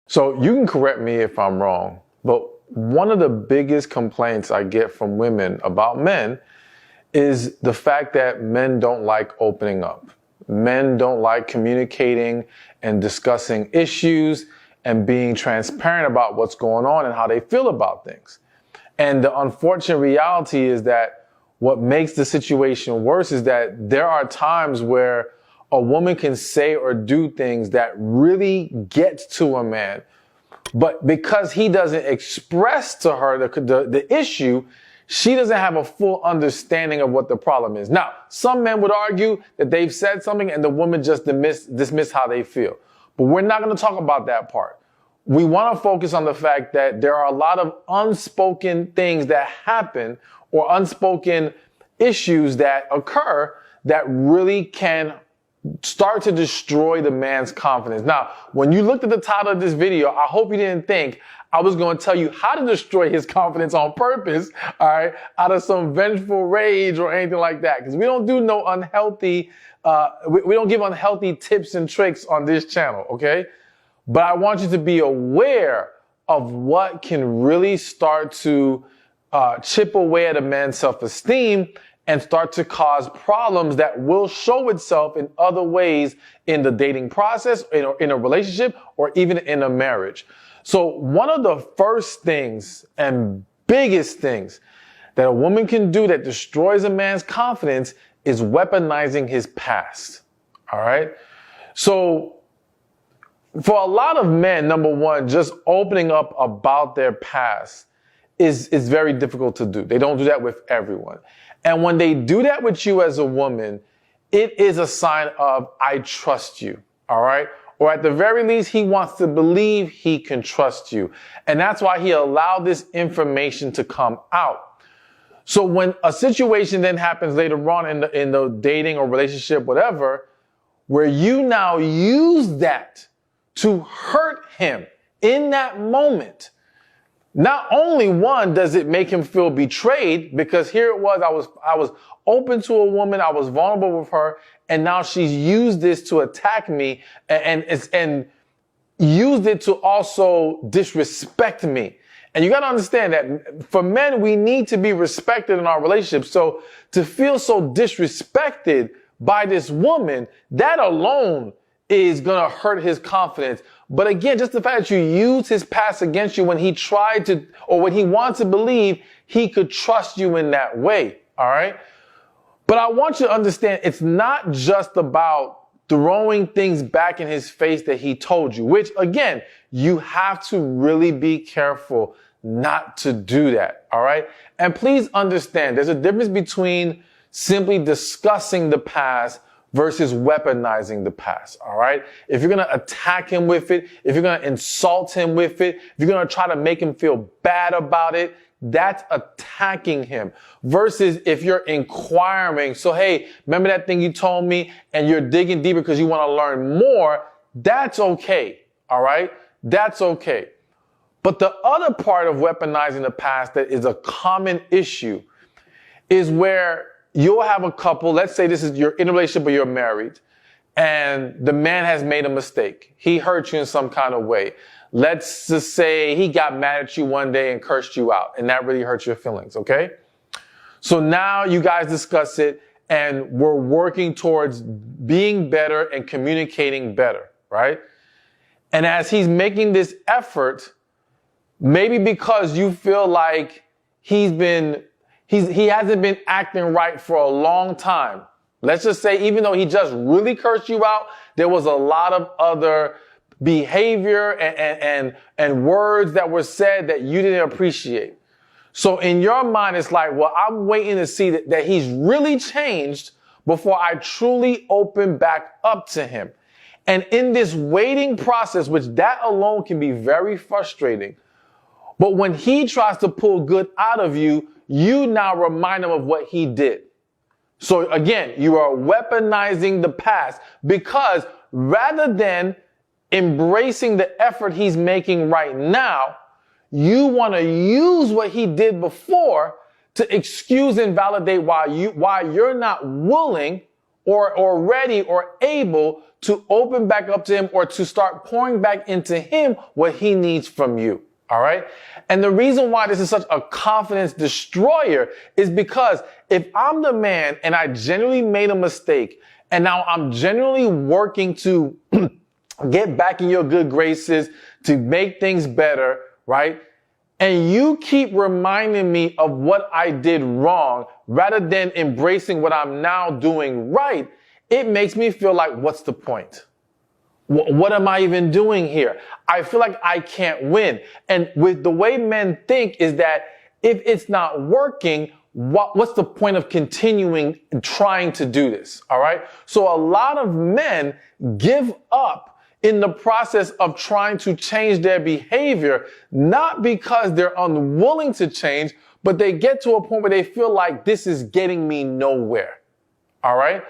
So you can correct me if I'm wrong, but one of the biggest complaints I get from women about men is the fact that men don't like opening up. Men don't like communicating and discussing issues and being transparent about what's going on and how they feel about things. And the unfortunate reality is that what makes the situation worse is that there are times where a woman can say or do things that really get to a man, but because he doesn't express to her the issue, she doesn't have a full understanding of what the problem is. Now, some men would argue that they've said something and the woman just dismiss how they feel. But we're not going to talk about that part. We want to focus on the fact that there are a lot of unspoken things that happen or unspoken issues that occur that really can start to destroy the man's confidence. Now, when you looked at the title of this video, I hope you didn't think I was going to tell you how to destroy his confidence on purpose, all right, out of some vengeful rage or anything like that. Because we don't do no unhealthy, we don't give unhealthy tips and tricks on this channel, okay? But I want you to be aware of what can really start to chip away at a man's self-esteem and start to cause problems that will show itself in other ways in the dating process, in a relationship, or even in a marriage. So one of the first things and biggest things that a woman can do that destroys a man's confidence is weaponizing his past. All right? So for a lot of men, number one, just opening up about their past is very difficult to do. They don't do that with everyone. And when they do that with you as a woman, it is a sign of, I trust you, all right? Or at the very least, he wants to believe he can trust you. And that's why he allowed this information to come out. So when a situation then happens later on in the dating or relationship, whatever, where you now use that to hurt him in that moment, not only one, does it make him feel betrayed, because here it was, I was open to a woman, I was vulnerable with her, and now she's used this to attack me and used it to also disrespect me. And you got to understand that for men, we need to be respected in our relationships. So to feel so disrespected by this woman, that alone is going to hurt his confidence. But again, just the fact that you use his past against you when he tried to, or when he wants to believe he could trust you in that way. All right. But I want you to understand it's not just about throwing things back in his face that he told you, which again, you have to really be careful not to do that. All right. And please understand there's a difference between simply discussing the past versus weaponizing the past, all right? If you're going to attack him with it, if you're going to insult him with it, if you're going to try to make him feel bad about it, that's attacking him. Versus if you're inquiring, so hey, remember that thing you told me, and you're digging deeper because you want to learn more, that's okay, all right? That's okay. But the other part of weaponizing the past that is a common issue is where you'll have a couple, let's say you're in a relationship or you're married, and the man has made a mistake. He hurt you in some kind of way. Let's just say he got mad at you one day and cursed you out, and that really hurt your feelings, okay? So now you guys discuss it, and we're working towards being better and communicating better, right? And as he's making this effort, maybe because you feel like he hasn't been acting right for a long time. Let's just say, even though he just really cursed you out, there was a lot of other behavior and words that were said that you didn't appreciate. So in your mind, it's like, well, I'm waiting to see that he's really changed before I truly open back up to him. And in this waiting process, which that alone can be very frustrating, but when he tries to pull good out of you, you now remind him of what he did. So again, you are weaponizing the past, because rather than embracing the effort he's making right now, you want to use what he did before to excuse and validate why you're not willing or ready or able to open back up to him or to start pouring back into him what he needs from you. All right. And the reason why this is such a confidence destroyer is because if I'm the man and I genuinely made a mistake and now I'm genuinely working to get back in your good graces, to make things better, right? And you keep reminding me of what I did wrong rather than embracing what I'm now doing right, it makes me feel like, what's the point? What am I even doing here? I feel like I can't win. And with the way men think is that if it's not working, what's the point of continuing trying to do this? All right. So a lot of men give up in the process of trying to change their behavior, not because they're unwilling to change, but they get to a point where they feel like this is getting me nowhere. All right.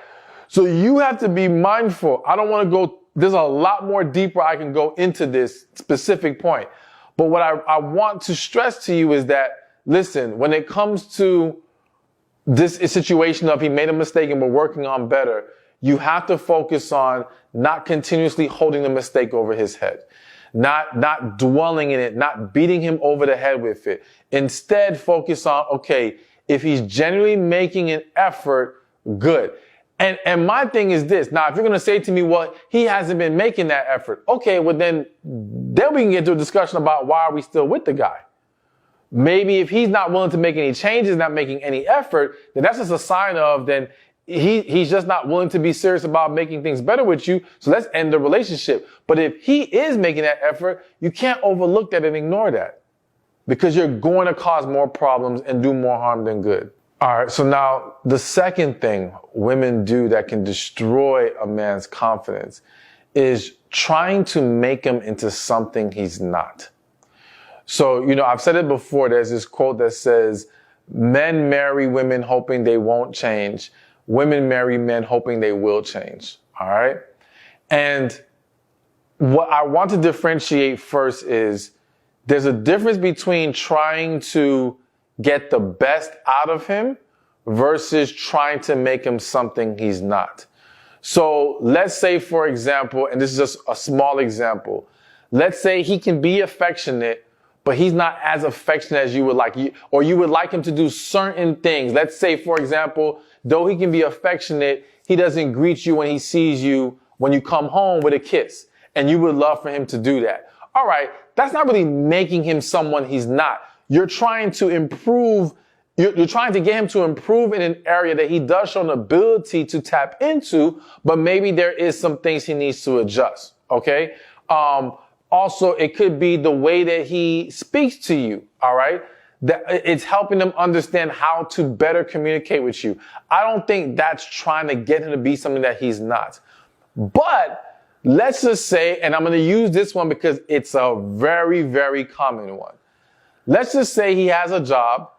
So you have to be mindful. I don't want to go, there's a lot more deeper I can go into this specific point. But what I want to stress to you is that, listen, when it comes to this situation of he made a mistake and we're working on better, you have to focus on not continuously holding the mistake over his head, not dwelling in it, not beating him over the head with it. Instead, focus on, okay, if he's genuinely making an effort, good. And my thing is this. Now, if you're going to say to me, well, he hasn't been making that effort. Okay, well, then we can get to a discussion about why are we still with the guy. Maybe if he's not willing to make any changes, not making any effort, then that's just a sign of then he's just not willing to be serious about making things better with you. So let's end the relationship. But if he is making that effort, you can't overlook that and ignore that because you're going to cause more problems and do more harm than good. All right. So now the second thing women do that can destroy a man's confidence is trying to make him into something he's not. So, I've said it before. There's this quote that says, men marry women hoping they won't change. Women marry men hoping they will change. All right. And what I want to differentiate first is there's a difference between trying to get the best out of him versus trying to make him something he's not. So let's say, for example, and this is just a small example, let's say he can be affectionate, but he's not as affectionate as you would like, or you would like him to do certain things. Let's say, for example, though he can be affectionate, he doesn't greet you when he sees you when you come home with a kiss, and you would love for him to do that. All right, that's not really making him someone he's not. You're trying to improve, you're trying to get him to improve in an area that he does show an ability to tap into, but maybe there is some things he needs to adjust, okay? Also, it could be the way that he speaks to you, all right? That it's helping them understand how to better communicate with you. I don't think that's trying to get him to be something that he's not. But let's just say, and I'm going to use this one because it's a very, very common one. Let's just say he has a job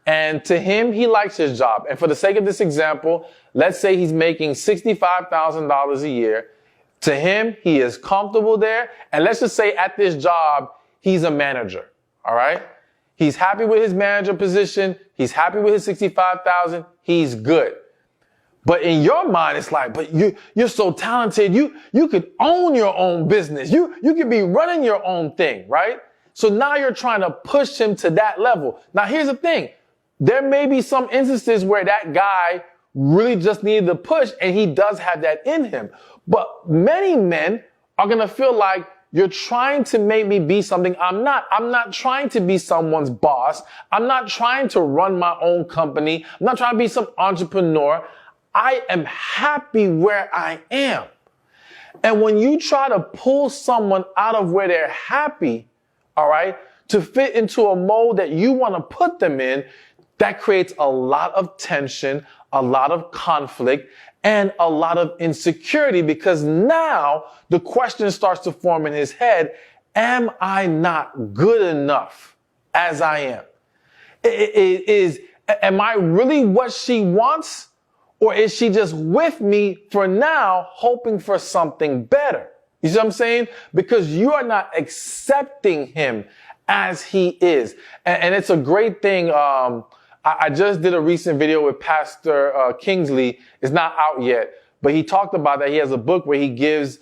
and to him, he likes his job. And for the sake of this example, let's say he's making $65,000 a year. To him, he is comfortable there. And let's just say at this job, he's a manager. All right. He's happy with his manager position. He's happy with his 65,000. He's good. But in your mind, it's like, but you're so talented. You could own your own business. You could be running your own thing, right? So now you're trying to push him to that level. Now, here's the thing. There may be some instances where that guy really just needed the push and he does have that in him. But many men are going to feel like you're trying to make me be something I'm not. I'm not trying to be someone's boss. I'm not trying to run my own company. I'm not trying to be some entrepreneur. I am happy where I am. And when you try to pull someone out of where they're happy, all right, to fit into a mold that you want to put them in, that creates a lot of tension, a lot of conflict, and a lot of insecurity because now the question starts to form in his head, am I not good enough as I am? Am I really what she wants? Or is she just with me for now, hoping for something better? You see what I'm saying? Because you are not accepting him as he is. And it's a great thing. I just did a recent video with Pastor Kingsley. It's not out yet, but he talked about that. He has a book where he gives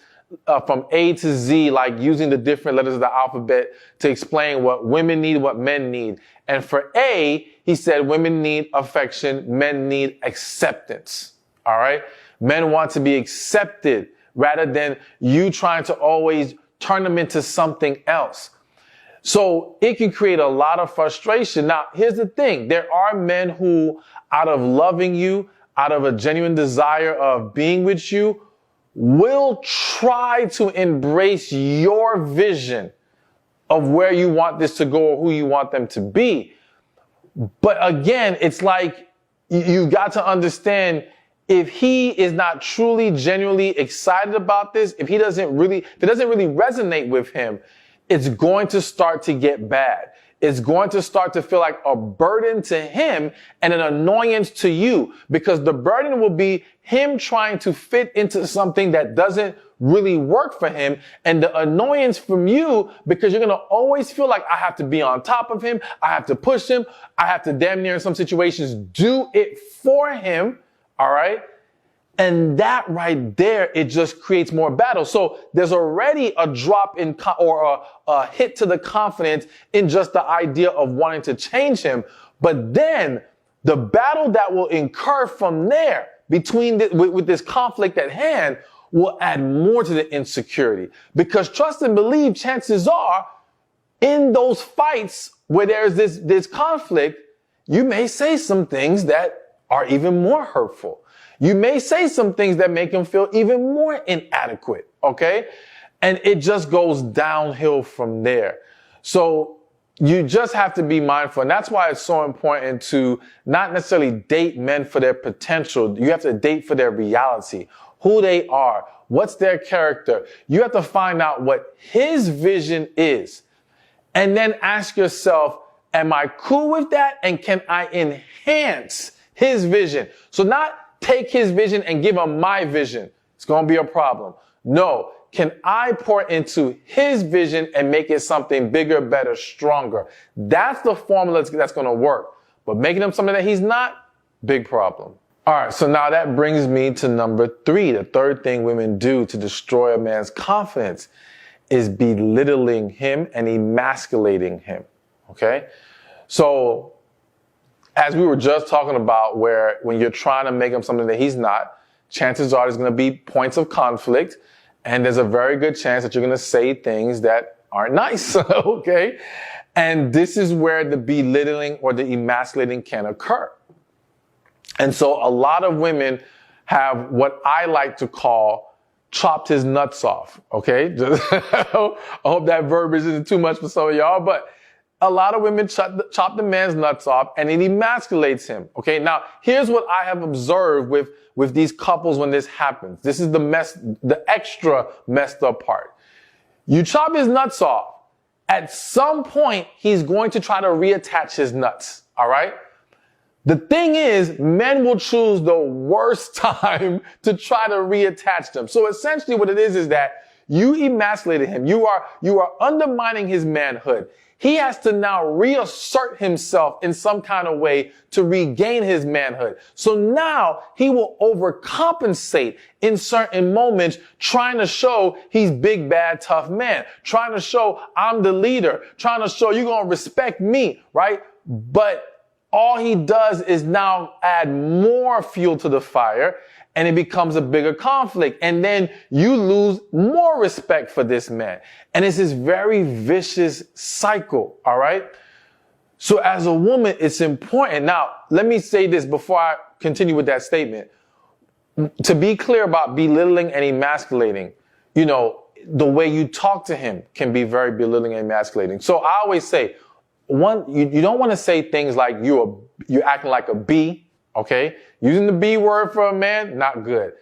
from A to Z, like using the different letters of the alphabet to explain what women need, what men need. And for A, he said women need affection, men need acceptance. All right? Men want to be accepted rather than you trying to always turn them into something else. So it can create a lot of frustration. Now, here's the thing. There are men who, out of loving you, out of a genuine desire of being with you, will try to embrace your vision of where you want this to go or who you want them to be. But again, it's like you got to understand, if he is not truly, genuinely excited about this, if it doesn't really resonate with him, it's going to start to get bad. It's going to start to feel like a burden to him and an annoyance to you, because the burden will be him trying to fit into something that doesn't really work for him, and the annoyance from you because you're going to always feel like I have to be on top of him. I have to push him. I have to damn near in some situations do it for him. All right. And that right there, it just creates more battle. So there's already a drop in or a hit to the confidence in just the idea of wanting to change him. But then the battle that will incur from there between with this conflict at hand will add more to the insecurity, because trust and believe, chances are in those fights where there's this conflict, you may say some things that are even more hurtful. You may say some things that make him feel even more inadequate, okay? And it just goes downhill from there. So you just have to be mindful. And that's why it's so important to not necessarily date men for their potential. You have to date for their reality, who they are, what's their character. You have to find out what his vision is. And then ask yourself, am I cool with that? And can I enhance his vision? So not take his vision and give him my vision. It's going to be a problem. No. Can I pour into his vision and make it something bigger, better, stronger? That's the formula that's going to work. But making him something that he's not, big problem. All right. So now that brings me to number 3. The third thing women do to destroy a man's confidence is belittling him and emasculating him. Okay. So as we were just talking about, where when you're trying to make him something that he's not, chances are there's going to be points of conflict, and there's a very good chance that you're going to say things that aren't nice, okay? And this is where the belittling or the emasculating can occur. And so a lot of women have what I like to call chopped his nuts off, okay? I hope that verbiage isn't too much for some of y'all, but a lot of women chop the man's nuts off and it emasculates him. Okay. Now here's what I have observed with these couples when this happens. This is the extra messed up part. You chop his nuts off. At some point, he's going to try to reattach his nuts. All right. The thing is, men will choose the worst time to try to reattach them. So essentially what it is that you emasculated him. You are undermining his manhood. He has to now reassert himself in some kind of way to regain his manhood. So now he will overcompensate in certain moments, trying to show he's big, bad, tough man, trying to show I'm the leader, trying to show you're going to respect me, right? But all he does is now add more fuel to the fire, and it becomes a bigger conflict. And then you lose more respect for this man. And it's this very vicious cycle, all right? So as a woman, it's important. Now, let me say this before I continue with that statement. To be clear about belittling and emasculating, you know, the way you talk to him can be very belittling and emasculating. So I always say, you don't want to say things like you're acting like a B. Okay. Using the B word for a man, not good.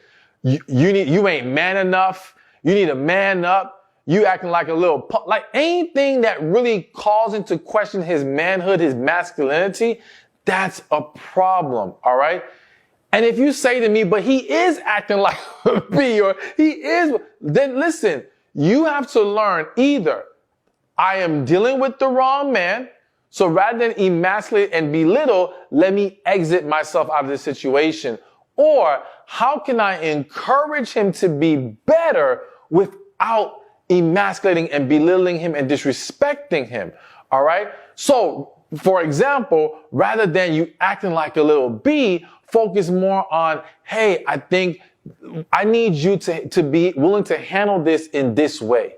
You ain't man enough. You need to man up. You acting like a little punk. Like anything that really calls into question his manhood, his masculinity, that's a problem. All right. And if you say to me, but he is acting like a B, or he is, then listen, you have to learn either I am dealing with the wrong man, So rather than emasculate and belittle, let me exit myself out of this situation. Or how can I encourage him to be better without emasculating and belittling him and disrespecting him? All right. So, for example, rather than you acting like a little bee, focus more on, hey, I think I need you to be willing to handle this in this way.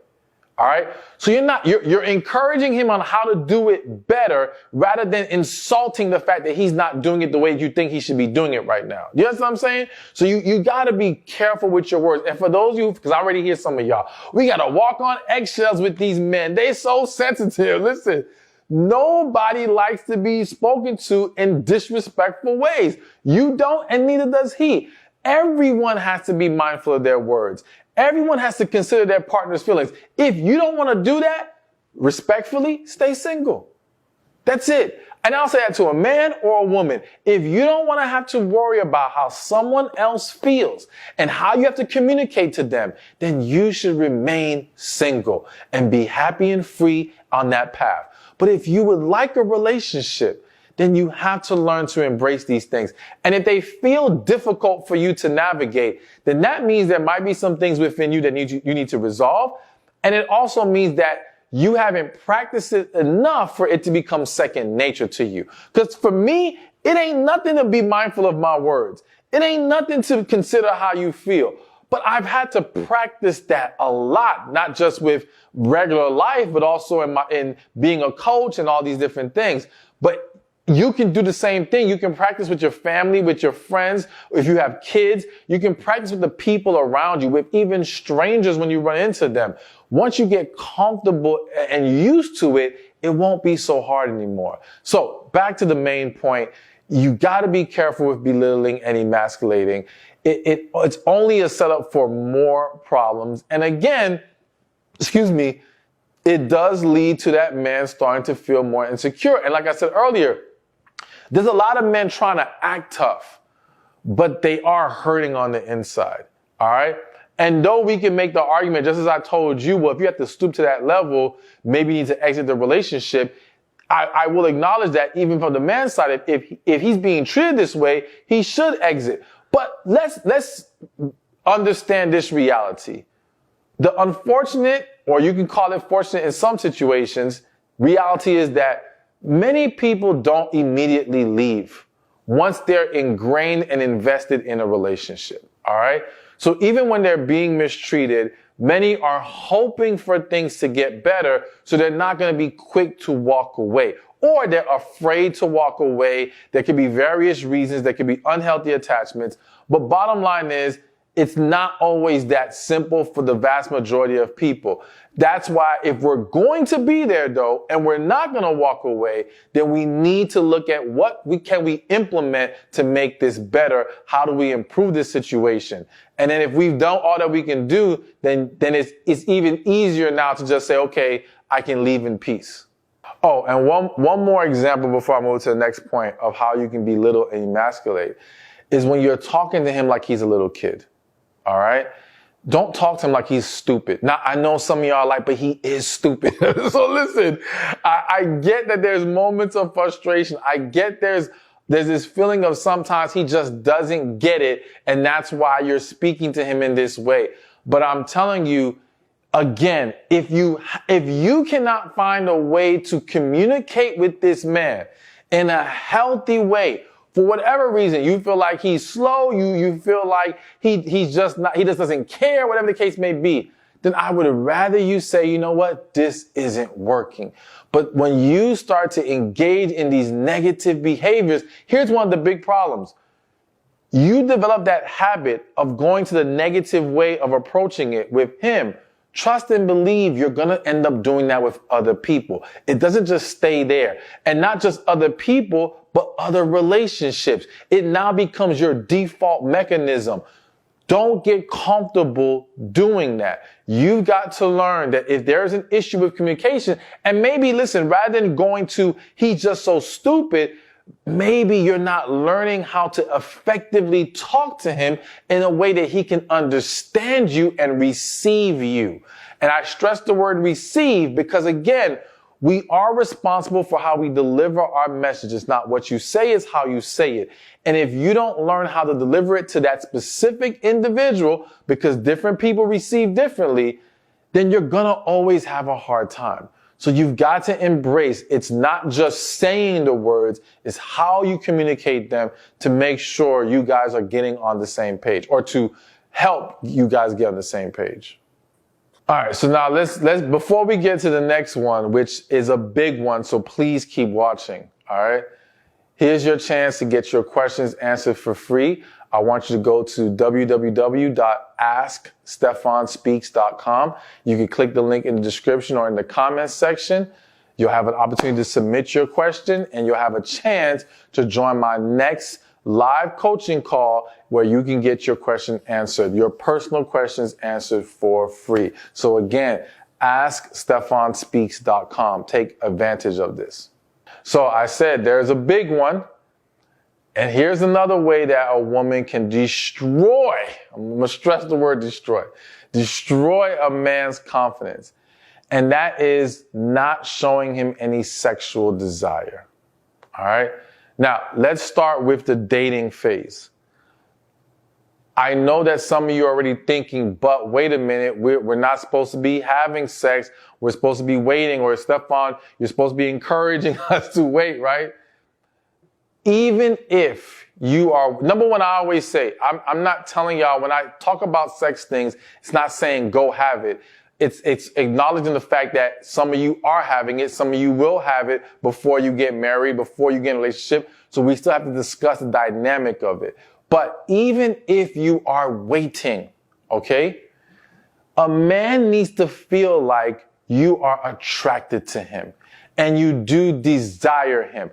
All right. So you're encouraging him on how to do it better rather than insulting the fact that he's not doing it the way you think he should be doing it right now. You know what I'm saying? So you got to be careful with your words. And for those of you, because I already hear some of y'all, we got to walk on eggshells with these men. They're so sensitive. Listen, nobody likes to be spoken to in disrespectful ways. You don't, and neither does he. Everyone has to be mindful of their words. Everyone has to consider their partner's feelings. If you don't want to do that, respectfully, stay single. That's it. And I'll say that to a man or a woman. If you don't want to have to worry about how someone else feels and how you have to communicate to them, then you should remain single and be happy and free on that path. But if you would like a relationship, then you have to learn to embrace these things. And if they feel difficult for you to navigate, then that means there might be some things within you that you need to resolve. And it also means that you haven't practiced it enough for it to become second nature to you. Because for me, it ain't nothing to be mindful of my words. It ain't nothing to consider how you feel. But I've had to practice that a lot, not just with regular life, but also in being a coach and all these different things. But you can do the same thing. You can practice with your family, with your friends. If you have kids, you can practice with the people around you, with even strangers when you run into them. Once you get comfortable and used to it, it won't be so hard anymore. So back to the main point, you got to be careful with belittling and emasculating. It's only a setup for more problems. And again, it does lead to that man starting to feel more insecure. And like I said earlier, there's a lot of men trying to act tough, but they are hurting on the inside. All right. And though we can make the argument, just as I told you, well, if you have to stoop to that level, maybe you need to exit the relationship. I will acknowledge that even from the man's side, if he's being treated this way, he should exit. But let's understand this reality. The unfortunate, or you can call it fortunate in some situations, reality is that many people don't immediately leave once they're ingrained and invested in a relationship. All right. So even when they're being mistreated, many are hoping for things to get better. So they're not going to be quick to walk away, or they're afraid to walk away. There could be various reasons. There could be unhealthy attachments. But bottom line is, it's not always that simple for the vast majority of people. That's why if we're going to be there though, and we're not going to walk away, then we need to look at what we implement to make this better. How do we improve this situation? And then if we've done all that we can do, then it's even easier now to just say, okay, I can leave in peace. Oh, and one more example before I move to the next point of how you can belittle and emasculate is when you're talking to him like he's a little kid. All right. Don't talk to him like he's stupid. Now, I know some of y'all are like, but he is stupid. So listen, I get that there's moments of frustration. I get there's this feeling of sometimes he just doesn't get it. And that's why you're speaking to him in this way. But I'm telling you, again, if you cannot find a way to communicate with this man in a healthy way, for whatever reason, you feel like he's slow, you feel like he just doesn't care, whatever the case may be, then I would rather you say, you know what, this isn't working. But when you start to engage in these negative behaviors, here's one of the big problems. You develop that habit of going to the negative way of approaching it with him. Trust and believe you're going to end up doing that with other people. It doesn't just stay there. And not just other people, but other relationships. It now becomes your default mechanism. Don't get comfortable doing that. You've got to learn that if there's an issue with communication, and maybe listen, rather than going to, he's just so stupid, maybe you're not learning how to effectively talk to him in a way that he can understand you and receive you. And I stress the word receive because, again, we are responsible for how we deliver our message. It's not what you say, it's how you say it. And if you don't learn how to deliver it to that specific individual, because different people receive differently, then you're gonna always have a hard time. So you've got to embrace, it's not just saying the words, it's how you communicate them to make sure you guys are getting on the same page, or to help you guys get on the same page. All right, so now let's before we get to the next one, which is a big one, so please keep watching. All right, here's your chance to get your questions answered for free. I want you to go to www.askstephanspeaks.com. You can click the link in the description or in the comments section. You'll have an opportunity to submit your question, and you'll have a chance to join my next live coaching call where you can get your question answered, your personal questions answered for free. So again, askstephanspeaks.com. Take advantage of this. So I said there's a big one. And here's another way that a woman can destroy, I'm going to stress the word destroy a man's confidence. And that is not showing him any sexual desire. All right. Now, let's start with the dating phase. I know that some of you are already thinking, but wait a minute, we're not supposed to be having sex. We're supposed to be waiting. Or Stephan, you're supposed to be encouraging us to wait, right? Even if you are, number one, I always say, I'm not telling y'all, when I talk about sex things, it's not saying go have it. It's acknowledging the fact that some of you are having it, some of you will have it before you get married, before you get in a relationship. So we still have to discuss the dynamic of it. But even if you are waiting, okay, a man needs to feel like you are attracted to him and you do desire him.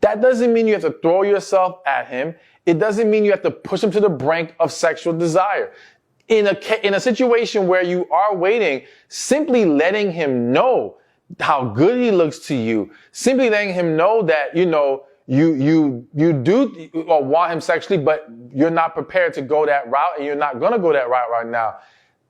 That doesn't mean you have to throw yourself at him. It doesn't mean you have to push him to the brink of sexual desire. In a situation where you are waiting, simply letting him know how good he looks to you, simply letting him know that, you know, you do or want him sexually, but you're not prepared to go that route and you're not going to go that route right now.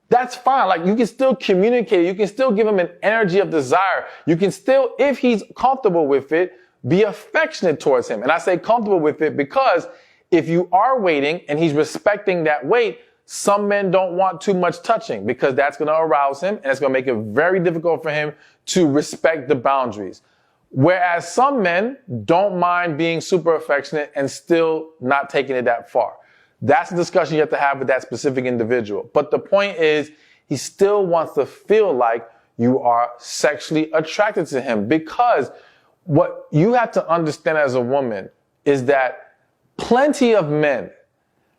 That's fine. Like, you can still communicate. You can still give him an energy of desire. You can still, if he's comfortable with it, be affectionate towards him. And I say comfortable with it because if you are waiting and he's respecting that wait, some men don't want too much touching because that's going to arouse him and it's going to make it very difficult for him to respect the boundaries. Whereas some men don't mind being super affectionate and still not taking it that far. That's a discussion you have to have with that specific individual. But the point is, he still wants to feel like you are sexually attracted to him, because what you have to understand as a woman is that plenty of men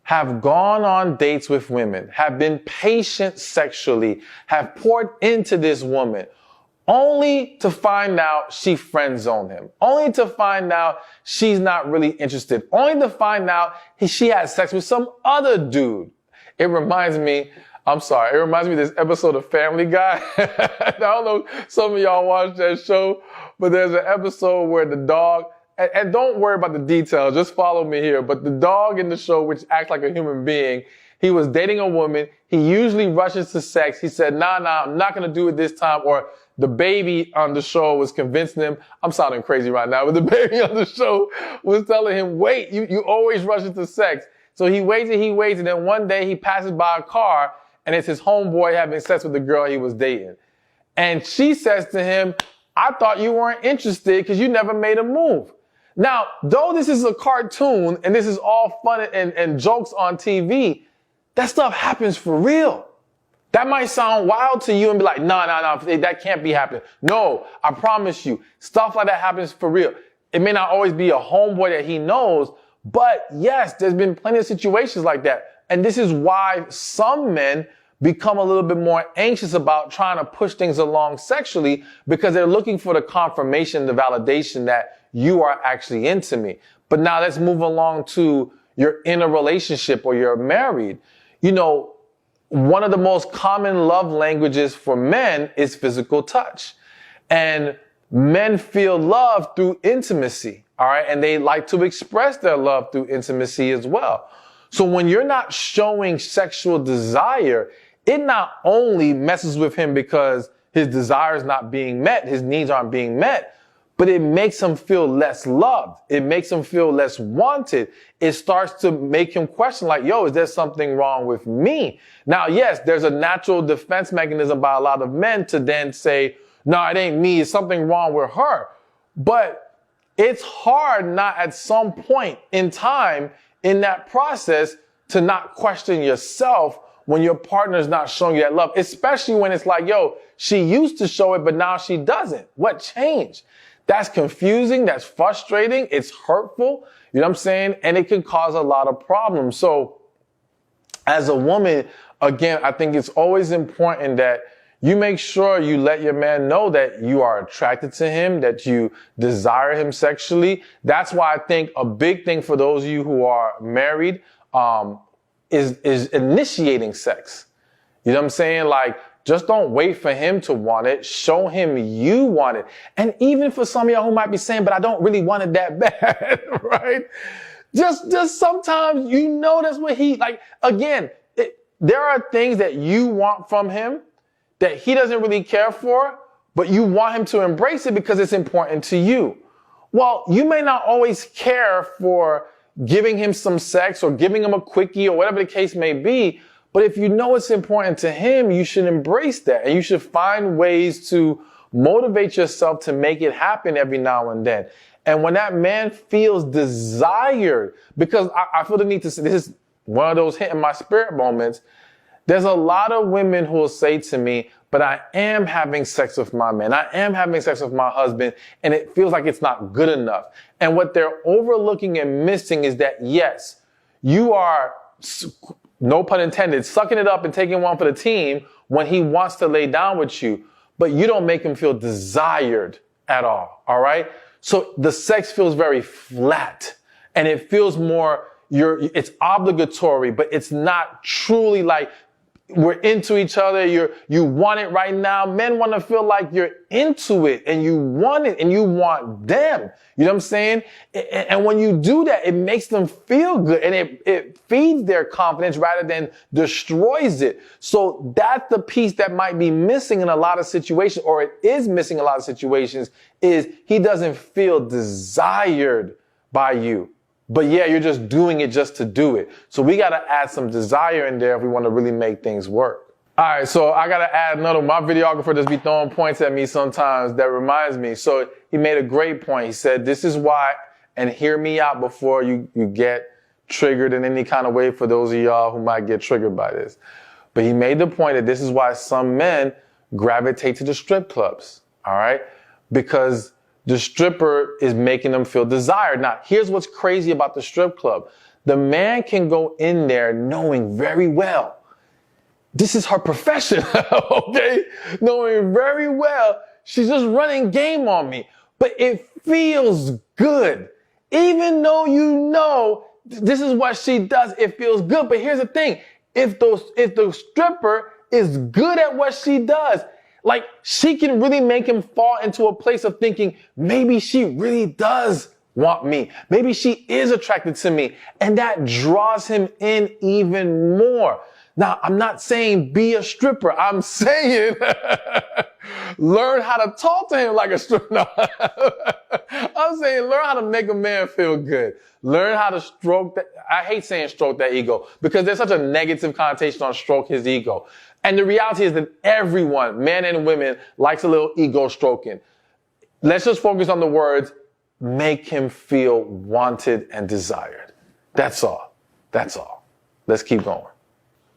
have gone on dates with women, have been patient sexually, have poured into this woman, only to find out she friend zoned him, only to find out she's not really interested, only to find out she had sex with some other dude. It reminds me of this episode of Family Guy. I don't know, some of y'all watch that show, but there's an episode where the dog, and don't worry about the details, just follow me here, but the dog in the show, which acts like a human being, he was dating a woman. He usually rushes to sex. He said, nah, I'm not going to do it this time. Or the baby on the show was convincing him, I'm sounding crazy right now, but the baby on the show was telling him, wait, you always rush into sex. So he waits, and then one day he passes by a car, and it's his homeboy having sex with the girl he was dating. And she says to him, I thought you weren't interested because you never made a move. Now, though this is a cartoon and this is all fun and jokes on TV, that stuff happens for real. That might sound wild to you and be like, no, that can't be happening. No, I promise you, stuff like that happens for real. It may not always be a homeboy that he knows, but yes, there's been plenty of situations like that. And this is why some men become a little bit more anxious about trying to push things along sexually, because they're looking for the confirmation, the validation that you are actually into me. But now let's move along to you're in a relationship or you're married. You know, one of the most common love languages for men is physical touch. And men feel love through intimacy, all right? And they like to express their love through intimacy as well. So when you're not showing sexual desire, it not only messes with him because his desires not being met, his needs aren't being met, but it makes him feel less loved. It makes him feel less wanted. It starts to make him question like, yo, is there something wrong with me? Now, yes, there's a natural defense mechanism by a lot of men to then say, no, it ain't me. It's something wrong with her. But it's hard not at some point in time in that process to not question yourself when your partner's not showing you that love, especially when it's like, yo, she used to show it, but now she doesn't. What changed? That's confusing. That's frustrating. It's hurtful. You know what I'm saying? And it can cause a lot of problems. So as a woman, again, I think it's always important that you make sure you let your man know that you are attracted to him, that you desire him sexually. That's why I think a big thing for those of you who are married, is initiating sex. You know what I'm saying? Like, just don't wait for him to want it. Show him you want it. And even for some of y'all who might be saying, but I don't really want it that bad, right? Just sometimes you notice what he, like, again, there are things that you want from him that he doesn't really care for, but you want him to embrace it because it's important to you. Well, you may not always care for giving him some sex or giving him a quickie or whatever the case may be. But if you know it's important to him, you should embrace that. And you should find ways to motivate yourself to make it happen every now and then. And when that man feels desired, because I feel the need to say, this is one of those hit in my spirit moments. There's a lot of women who will say to me, but I am having sex with my man. I am having sex with my husband, and it feels like it's not good enough. And what they're overlooking and missing is that, yes, you are, no pun intended, sucking it up and taking one for the team when he wants to lay down with you, but you don't make him feel desired at all right? So the sex feels very flat, and it feels more, it's obligatory, but it's not truly like, we're into each other. You want it right now. Men want to feel like you're into it and you want it and you want them. You know what I'm saying? And when you do that, it makes them feel good and it feeds their confidence rather than destroys it. So that's the piece that might be missing in a lot of situations, or it is missing in a lot of situations, is he doesn't feel desired by you. But yeah, you're just doing it just to do it. So we got to add some desire in there if we want to really make things work. All right, so I got to add another. My videographer just be throwing points at me sometimes that reminds me. So he made a great point. He said, this is why, and hear me out before you get triggered in any kind of way for those of y'all who might get triggered by this. But he made the point that this is why some men gravitate to the strip clubs, all right? Because the stripper is making them feel desired. Now, here's what's crazy about the strip club. The man can go in there knowing very well this is her profession, okay? Knowing very well she's just running game on me. But it feels good. Even though you know this is what she does, it feels good. But here's the thing. If the stripper is good at what she does, like, she can really make him fall into a place of thinking, maybe she really does want me. Maybe she is attracted to me. And that draws him in even more. Now, I'm not saying be a stripper. I'm saying learn how to talk to him like a stripper. No. I'm saying learn how to make a man feel good. Learn how to stroke that. I hate saying stroke that ego because there's such a negative connotation on stroke his ego. And the reality is that everyone, men and women, likes a little ego stroking. Let's just focus on the words, make him feel wanted and desired. That's all. That's all. Let's keep going.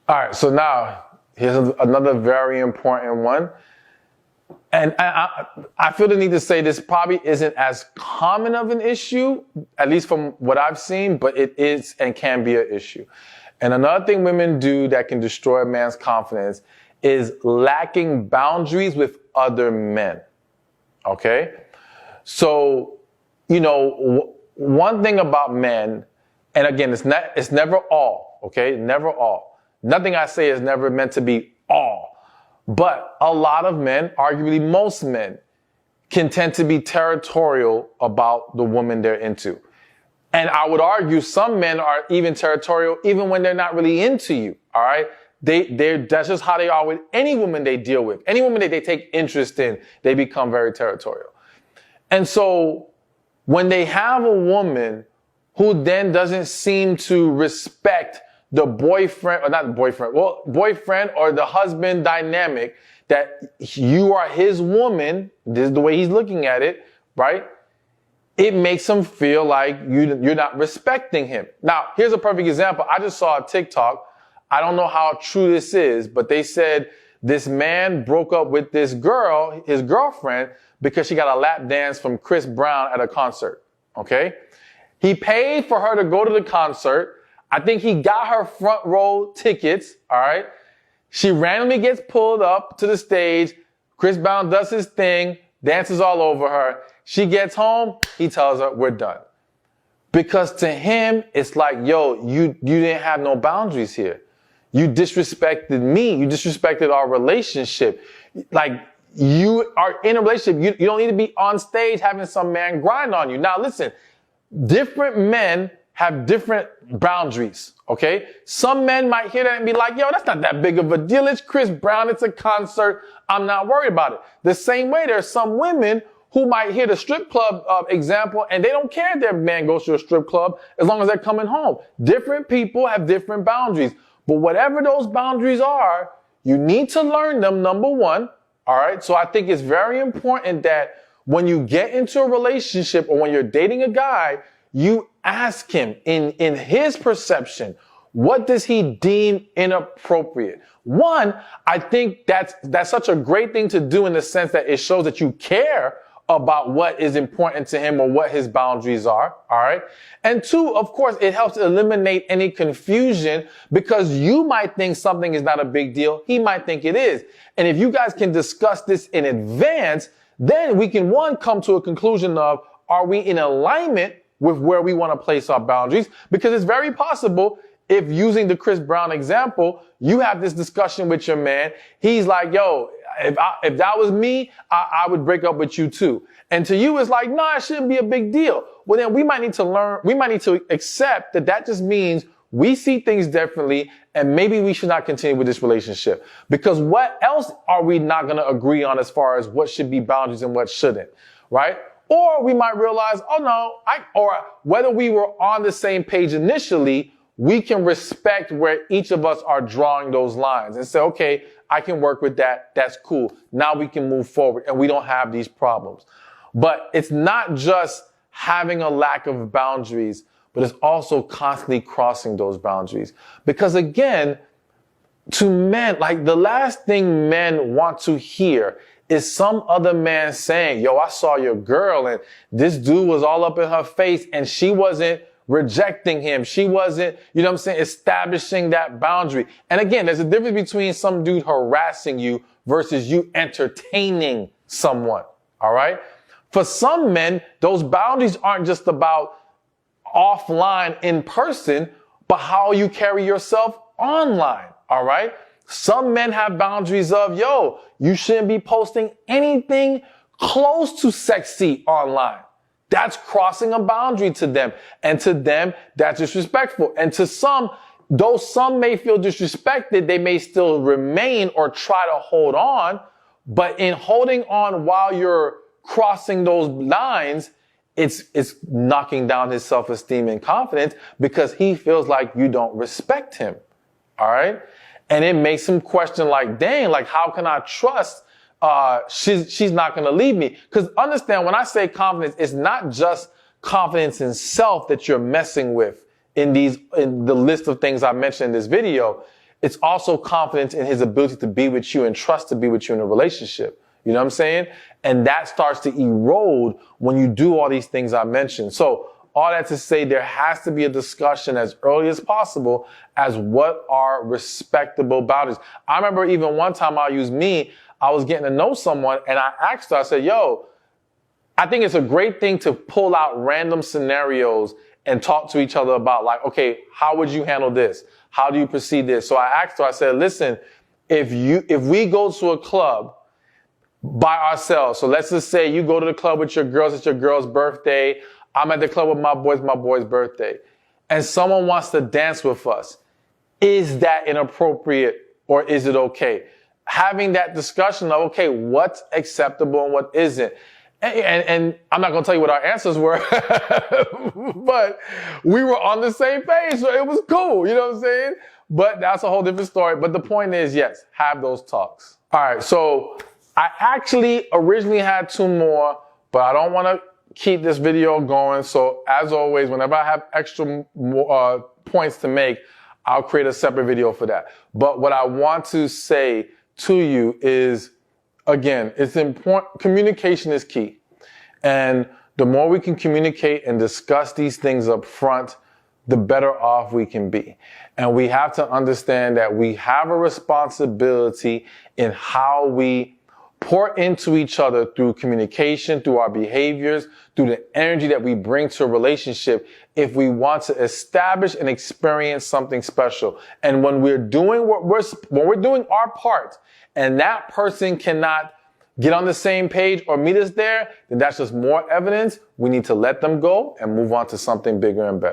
All right, so now here's another very important one. And I feel the need to say this probably isn't as common of an issue, at least from what I've seen, but it is and can be an issue. And another thing women do that can destroy a man's confidence is lacking boundaries with other men. Okay? So, you know, one thing about men, and again, it's never all, okay? Never all. Nothing I say is never meant to be all. But a lot of men, arguably most men, can tend to be territorial about the woman they're into. And I would argue some men are even territorial even when they're not really into you, all right? That's just how they are with any woman they deal with. Any woman that they take interest in, they become very territorial. And so when they have a woman who then doesn't seem to respect the boyfriend, or not the boyfriend, well, boyfriend or the husband dynamic, that you are his woman, this is the way he's looking at it, right? It makes him feel like you're not respecting him. Now, here's a perfect example. I just saw a TikTok. I don't know how true this is, but they said this man broke up with this girl, his girlfriend, because she got a lap dance from Chris Brown at a concert. Okay? He paid for her to go to the concert. I think he got her front row tickets. All right? She randomly gets pulled up to the stage. Chris Brown does his thing, dances all over her. She gets home. He tells her, we're done. Because to him, it's like, yo, you didn't have no boundaries here. You disrespected me. You disrespected our relationship. Like, you are in a relationship. You don't need to be on stage having some man grind on you. Now, listen, different men have different boundaries, okay? Some men might hear that and be like, yo, that's not that big of a deal. It's Chris Brown. It's a concert. I'm not worried about it. The same way, there are some women who might hear the strip club example and they don't care if their man goes to a strip club as long as they're coming home. Different people have different boundaries. But whatever those boundaries are, you need to learn them, number one. All right. So I think it's very important that when you get into a relationship or when you're dating a guy, you ask him in his perception, what does he deem inappropriate? One, I think that's such a great thing to do in the sense that it shows that you care about what is important to him or what his boundaries are. All right. And two, of course, it helps eliminate any confusion because you might think something is not a big deal. He might think it is. And if you guys can discuss this in advance, then we can, one, come to a conclusion of, are we in alignment with where we want to place our boundaries? Because it's very possible, if using the Chris Brown example, you have this discussion with your man. He's like, yo, if that was me, I would break up with you too. And to you, it's like, nah, it shouldn't be a big deal. Well, then we might need to accept that just means we see things differently and maybe we should not continue with this relationship. Because what else are we not going to agree on as far as what should be boundaries and what shouldn't, right? Or we might realize, oh no, or whether we were on the same page initially, we can respect where each of us are drawing those lines and say, okay, I can work with that. That's cool. Now we can move forward and we don't have these problems. But it's not just having a lack of boundaries, but it's also constantly crossing those boundaries. Because again, to men, like the last thing men want to hear is some other man saying, yo, I saw your girl and this dude was all up in her face and she wasn't rejecting him. She wasn't, you know what I'm saying, establishing that boundary. And again, there's a difference between some dude harassing you versus you entertaining someone. All right. For some men, those boundaries aren't just about offline in person, but how you carry yourself online. All right. Some men have boundaries of, yo, you shouldn't be posting anything close to sexy online. That's crossing a boundary to them. And to them, that's disrespectful. And to some, though some may feel disrespected, they may still remain or try to hold on. But in holding on while you're crossing those lines, it's knocking down his self-esteem and confidence because he feels like you don't respect him. All right. And it makes him question like, dang, like, how can I trust she's not going to leave me? Because understand, when I say confidence, it's not just confidence in self that you're messing with in the list of things I mentioned in this video. It's also confidence in his ability to be with you and trust to be with you in a relationship. You know what I'm saying? And that starts to erode when you do all these things I mentioned. So all that to say, there has to be a discussion as early as possible as what are respectable boundaries. I remember even one time I was getting to know someone and I asked her, I said, yo, I think it's a great thing to pull out random scenarios and talk to each other about like, okay, how would you handle this? How do you proceed this? So I asked her, I said, listen, if we go to a club by ourselves, so let's just say you go to the club with your girls, it's your girl's birthday. I'm at the club with my boy's birthday, and someone wants to dance with us. Is that inappropriate or is it okay? Having that discussion of, okay, what's acceptable and what isn't. And I'm not going to tell you what our answers were, but we were on the same page, so it was cool. You know what I'm saying? But that's a whole different story. But the point is, yes, have those talks. All right. So I actually originally had 2 more, but I don't want to keep this video going. So as always, whenever I have extra points to make, I'll create a separate video for that. But what I want to say to you is, again, it's important. Communication is key. And the more we can communicate and discuss these things up front, the better off we can be. And we have to understand that we have a responsibility in how we pour into each other through communication, through our behaviors, through the energy that we bring to a relationship if we want to establish and experience something special. And when we're doing when we're doing our part and that person cannot get on the same page or meet us there, then that's just more evidence we need to let them go and move on to something bigger and better.